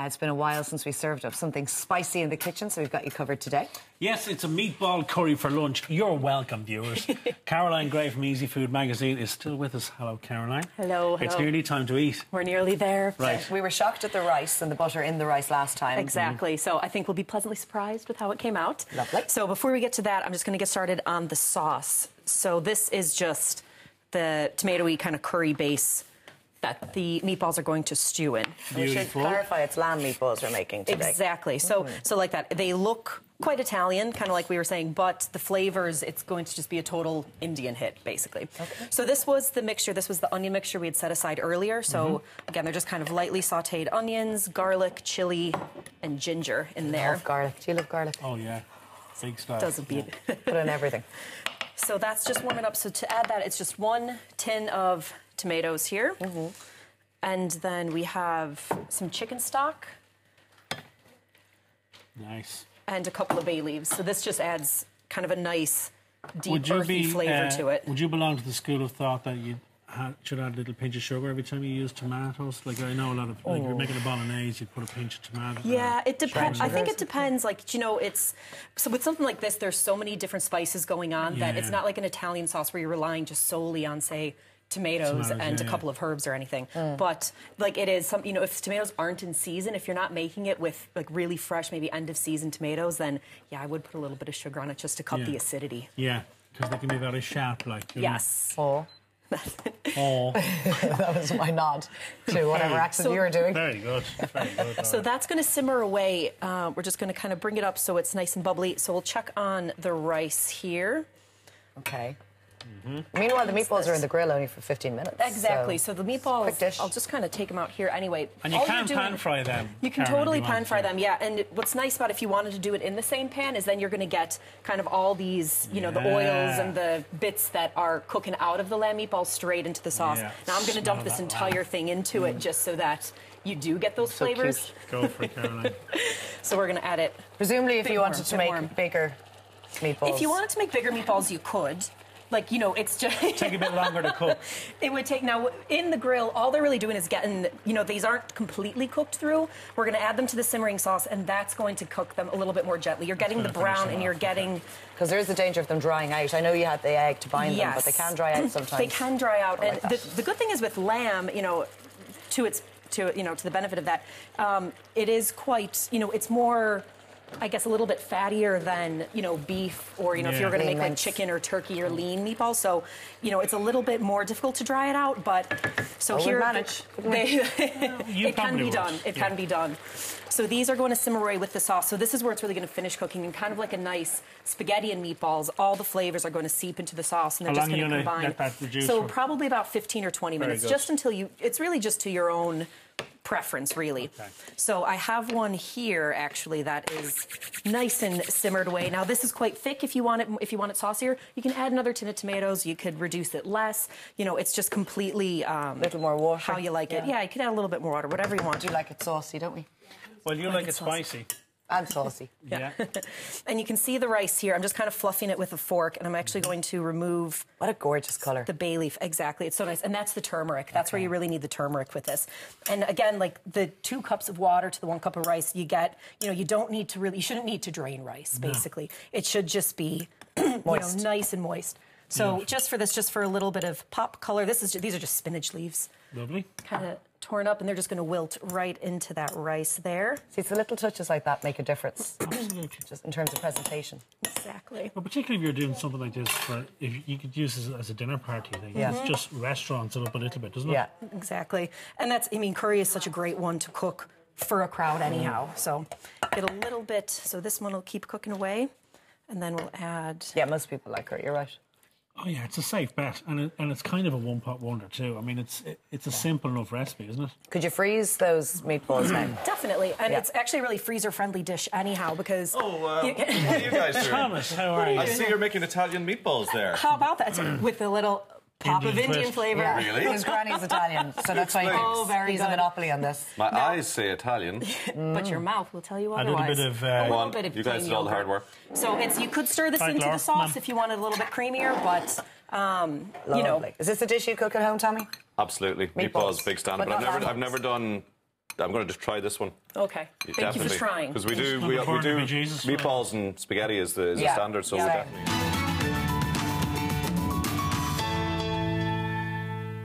It's been a while since we served up something spicy in the kitchen, so we've got you covered today. Yes, it's a meatball curry for lunch. You're welcome, viewers. Caroline Gray from Easy Food Magazine is still with us. Hello, Caroline. Hello, hello. It's nearly time to eat. We're nearly there. Right. We were shocked at the rice and the butter in the rice last time. Exactly. So I think we'll be pleasantly surprised with how it came out. Lovely. So before we get to that, I'm just going to get started on the sauce. So this is just the tomatoey kind of curry base that the meatballs are going to stew in. We should clarify it's lamb meatballs we're making today. Exactly. So like that. They look quite Italian, kind of like we were saying, but the flavors, it's going to just be a total Indian hit, basically. Okay. So this was the mixture. This was the onion mixture we had set aside earlier. So again, they're just kind of lightly sautéed onions, garlic, chili, and ginger in there. I love garlic. Do you love garlic? Oh, yeah. Big stuff. Doesn't beat it. Put in everything. So that's just warming up. So to add that, it's just 1 tin of tomatoes here. And then we have some chicken stock. Nice. And a couple of bay leaves. So this just adds kind of a nice, deep, earthy flavour to it. Would you belong to the school of thought that you should add a little pinch of sugar every time you use tomatoes? Like, I know a lot of, like, you're making a bolognese, you put a pinch of tomato. Yeah, it depends. I think it depends. Like, you know, it's... So with something like this, there's so many different spices going on that it's not like an Italian sauce where you're relying just solely on, say, tomatoes and a couple of herbs or anything. But like it is some, you know, if tomatoes aren't in season, if you're not making it with like really fresh, maybe end of season tomatoes, then yeah, I would put a little bit of sugar on it just to cut the acidity. Yeah, because they can be very sharp, like. Yes. Oh. Oh. That was my nod to whatever accent you were doing. Very good. Very good. So that's going to simmer away. We're just going to kind of bring it up so it's nice and bubbly. So we'll check on the rice here. Okay. Meanwhile, the meatballs are in the grill only for 15 minutes. Exactly. So the meatballs, quick dish. I'll just kind of take them out here anyway. And you can pan fry them. You can totally pan fry them, yeah. And what's nice about if you wanted to do it in the same pan is then you're going to get kind of all these, you know, the oils and the bits that are cooking out of the lamb meatballs straight into the sauce. Yeah. Now I'm going to dump this entire thing into it just so that you do get those flavors. Cute. Go for it, Caroline. So we're going to add it. Presumably, if you wanted to make bigger meatballs. If you wanted to make bigger meatballs, you could. Like, you know, it's just... Take a bit longer to cook. It would take... Now, in the grill, all they're really doing is getting... You know, these aren't completely cooked through. We're going to add them to the simmering sauce, and that's going to cook them a little bit more gently. You're getting the brown, and you're getting... Because there is the danger of them drying out. I know you had the egg to bind them, but they can dry out sometimes. They can dry out. And the good thing is with lamb, you know, to the benefit of that, it is quite... You know, it's more... I guess a little bit fattier than, you know, beef or, you know, if you're going to make like chicken or turkey or lean meatballs. So, you know, it's a little bit more difficult to dry it out, but so here it can be done. It can be done. So these are going to simmer away with the sauce. So this is where it's really going to finish cooking, and kind of like a nice spaghetti and meatballs. All the flavors are going to seep into the sauce, and they're just going to combine. Let that reduce so probably about 15 or 20 minutes, just until you. It's really just to your own preference, really. Okay. So I have one here actually that is nice and simmered away. Now this is quite thick. If you want it saucier, you can add another tin of tomatoes. You could reduce it less. You know, it's just completely a little more water. How you like it? Yeah, you could add a little bit more water, whatever you want. We do like it saucy, don't we? Well, you like it spicy. And saucy. Yeah. And you can see the rice here. I'm just kind of fluffing it with a fork, and I'm actually going to remove... What a gorgeous colour. The bay leaf, exactly. It's so nice. And that's the turmeric. That's where you really need the turmeric with this. And again, like the 2 cups of water to the 1 cup of rice, you get, you know, you don't need to really, you shouldn't need to drain rice, basically. It should just be, moist. You know, nice and moist. So just for this, just for a little bit of pop color, these are just spinach leaves. Lovely. Kind of torn up, and they're just going to wilt right into that rice there. See, it's the little touches like that make a difference. Absolutely. Just in terms of presentation. Exactly. Well, particularly if you're doing something like this, if you could use this as a dinner party, like it's just restaurants it up a little bit, doesn't it? Yeah, exactly. And that's, I mean, curry is such a great one to cook for a crowd anyhow. So get a little bit, so this one will keep cooking away, and then we'll add... Yeah, most people like curry, you're right. Oh yeah, it's a safe bet, and it's kind of a one-pot wonder too. I mean, it's a simple enough recipe, isn't it? Could you freeze those meatballs now? Definitely, and it's actually a really freezer-friendly dish anyhow because. Oh, what are you guys doing? Thomas, how are you? I see you're making Italian meatballs there. How about that? With a little pop of Indian flavour. Yeah. Really? His granny's Italian, so that's why he's a monopoly on this. My eyes say Italian. But your mouth will tell you otherwise. A little bit of... You guys did all the hard work. So you could stir this into the sauce if you wanted a little bit creamier, but you know. Is this a dish you cook at home, Tommy? Absolutely. Meatballs, big stand. But I've never done I'm going to just try this one. Okay. Thank you for trying. Because we do Looking forward to Jesus. meatballs and spaghetti is the standard, so we're definitely.